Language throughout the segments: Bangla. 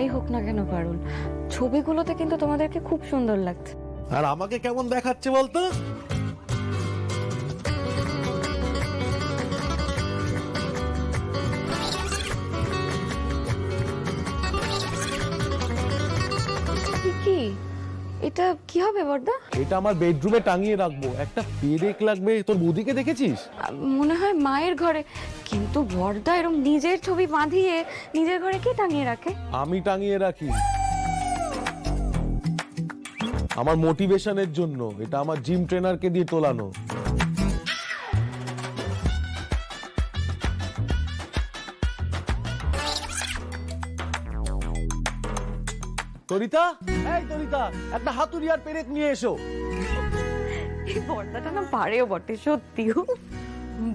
যাই হোক না কেন পারুল, ছবিগুলোতে কিন্তু তোমাদেরকে খুব সুন্দর লাগছে। আর আমাকে কেমন দেখাচ্ছে বলতো? কি এটা কি হবে বড়দা? এটা আমার বেডরুমে টাঙিয়ে রাখবো। একটা পেরেক লাগবে। তোর বৌদিকে দেখেছিস? মনে হয় মায়ের ঘরে, কিন্তু বড়দা এরকম নিজের ছবি বাঁধিয়ে নিজের ঘরে কি টাঙিয়ে রাখে? আমি টাঙিয়ে রাখি আমার মোটিভেশনের জন্য। এটা আমার জিম ট্রেনারকে দিয়ে তোলানো। তরিতা, এই তরিতা, একটা হাতুড়ি আর পেরেক নিয়ে এসো। এই বড়দাটা না পারেও বটে সত্যি।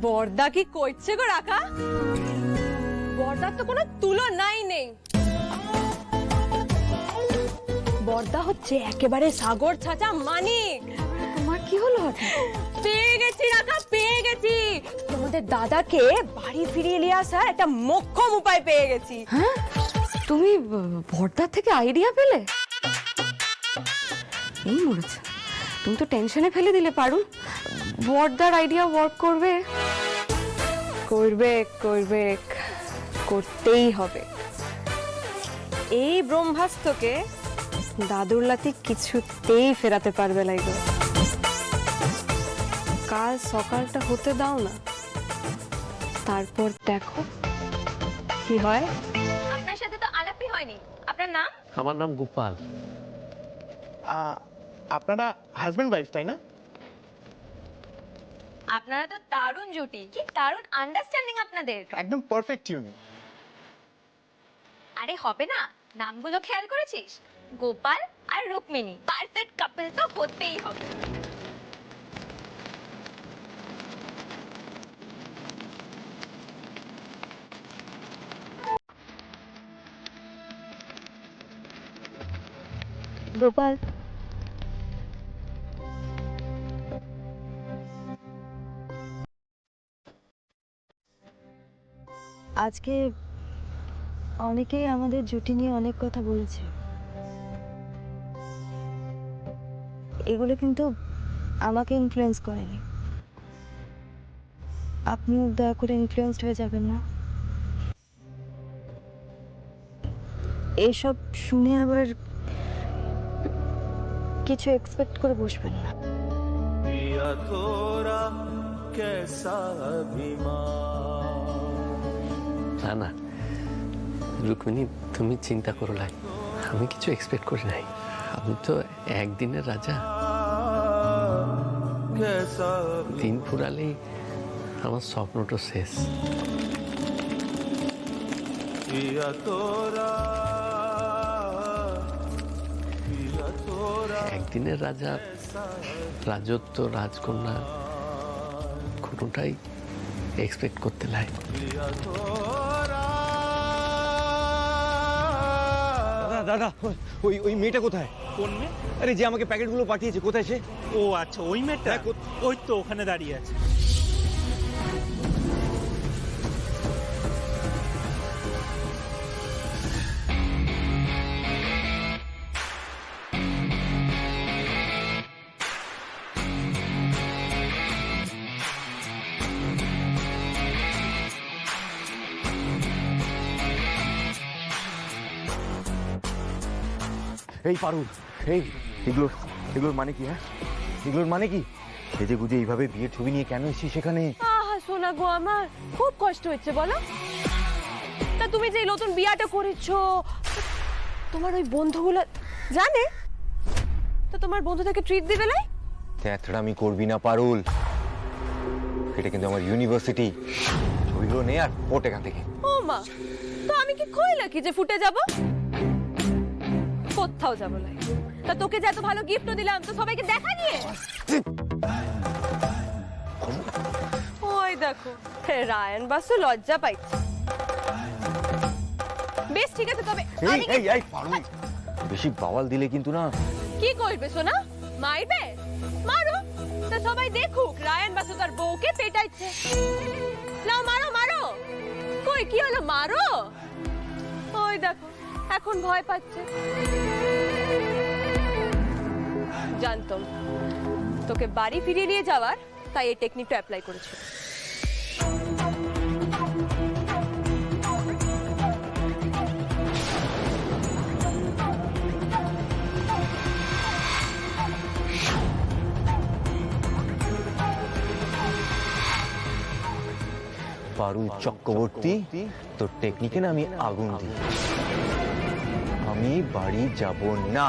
বর্দা কি কইছে গো রাখা? বর্দার তো কোনো তুলনাই নেই। বর্দা হচ্ছে একেবারে সাগর ছাঁচা মানিক। তোমার কি হলো হঠাৎ? পেয়ে গেছি রাখা, পেয়ে গেছি। তোমাদের দাদাকে বাড়ি ফিরিয়ে নিয়ে আসার একটা মোক্ষম উপায় পেয়ে গেছি। হ্যাঁ, তুমি বড়দার থেকে আইডিয়া পেলে? এই মরেছে, তুমি তো টেনশনে ফেলে দিলে পারুল। বড়দার আইডিয়া ওয়ার্ক করবে? করবে করবে, করতেই হবে। এই ব্রহ্মাস্ত্রকে দাদুর লাতি কিছুতেই ফেরাতে পারবে না। গো কাল সকালটা হতে দাও না, তারপর দেখো কি হয়। আপনার সাথে তো আলাপই হয়নি। আপনার নাম? আমার নাম গোপাল। আপনারা হাজবেন্ড ওয়াইফ তাই না? আপনারা তো দারুণ জুটি, কি দারুণ আন্ডারস্ট্যান্ডিং আপনাদের। একদম পারফেক্ট ইউনিয়ন। আরে হবে না, নামগুলো খেয়াল করেছিস? গোপাল আর রুক্মিণী, পারফেক্ট কাপল তো হতেই হবে। গোপাল, আজকে অনেকেই আমাদের জুটি নিয়ে অনেক কথা বলেছে। এগুলো কিন্তু আমাকে ইনফ্লুয়েন্স করেনি। আপনিও দয়া করে ইনফ্লুয়েন্সড হয়ে যাবেন না। এসব শুনে আবার কিছু এক্সপেক্ট করে বসবেন না। না না রুক্মিণী, তুমি চিন্তা করো না, আমি কিছু এক্সপেক্ট করি নাই। আমি তো একদিনের রাজা। দিন ফুরালেই আমার স্বপ্নটা শেষ। একদিনের রাজা, রাজত্ব, রাজকন্যা কোনোটাই এক্সপেক্ট করতে নাই। দাদা, ওই মেয়েটা কোথায়? কোন মেয়ে? আরে যে আমাকে প্যাকেটগুলো পাঠিয়েছে, কোথায় সে? ও আচ্ছা, ওই মেয়েটা। ওই তো ওখানে দাঁড়িয়ে আছে। এই পারুল, এগুলোর মানে কি? হ্যাঁ, এগুলোর মানে কি? সেজে গুজে এইভাবে বিয়ের ছবি নিয়ে কেন এসেছিস সেখানে? আহা সোনা গো, আমার খুব কষ্ট হচ্ছে বলো। তা তুমি যে নতুন বিয়াটা করেছো, তোমার ওই বন্ধুগুলো জানে? তো তোমার বন্ধুদেরকে ট্রিট দিবে না? তেতরা আমি করবি না পারুল, এটা কিন্তু আমার ইউনিভার্সিটি। ছবিগুলো নে আর ওঠ এখান থেকে। ও মা, তো আমি কি কইলা কি যে ফুটে যাব? কোথাও যাব না। তা তোকে যে এত ভালো গিফটও দিলাম, তো সবাইকে দেখা নিয়ে। ওই দেখো, রায়ান বাসু লজ্জা পাইছে। বেশ ঠিক আছে, তবে এই পারুল, বেশি বাওয়াল দিলে কিন্তু না। কি করবে সোনা? মারবে? মারো, তা সবাই দেখুক রায়ান বাসু তার বউকে পেটাইছে। নাও মারো মারো। কই কি হলো? মারো। ওই দেখো এখন ভয় পাচ্ছে। জানতাম তোকে বাড়ি ফিরিয়ে নিয়ে যাওয়ার, তাই এই টেকনিকটা অ্যাপ্লাই করেছিল। পারুল চক্রবর্তী, তোর টেকনিকে না আমি আগুন দিই। আমি বাড়ি যাব না।